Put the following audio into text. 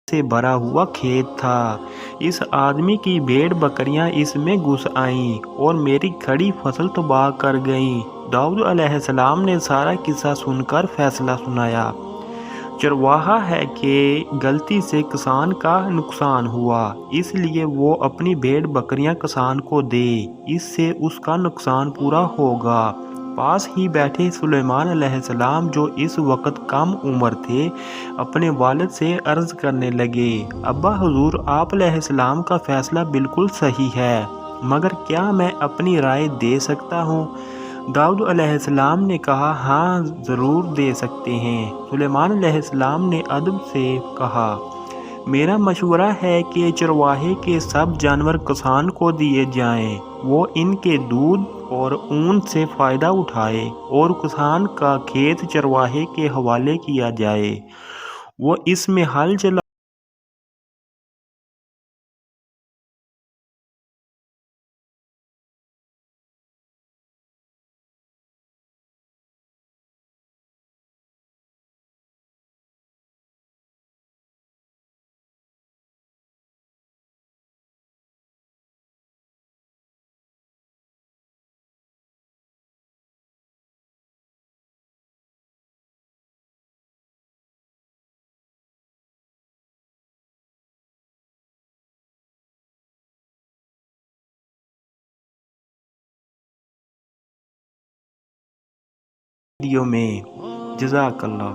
से भरा हुआ खेत था। इस आदमी की भेड़ बकरियां इसमें घुस आईं और मेरी खड़ी फसल तबाह कर गईं। दाऊद अलैहिस्सलाम ने सारा किस्सा सुनकर फैसला सुनाया। चरवाहा है कि गलती से किसान का नुकसान हुआ, इसलिए वो अपनी भेड़ बकरियां किसान को दे, इससे उसका नुकसान पूरा होगा। पास ही बैठे सुलेमान अलैहिस्सलाम, जो इस वक्त कम उम्र थे, अपने वालिद से अर्ज करने लगे, अब्बा हुजूर, आप अलैहिस्सलाम का फैसला बिल्कुल सही है, मगर क्या मैं अपनी राय दे सकता हूँ? दाऊद अलैहिस्सलाम ने कहा, हाँ ज़रूर दे सकते हैं। सुलेमान अलैहिस्सलाम ने अदब से कहा, मेरा मशवरा है कि चरवाहे के सब जानवर किसान को दिए जाएं। वो इनके दूध और ऊन से फ़ायदा उठाए और किसान का खेत चरवाहे के हवाले किया जाए। वो इसमें हल चला वीडियो में। जज़ाकल्लाह।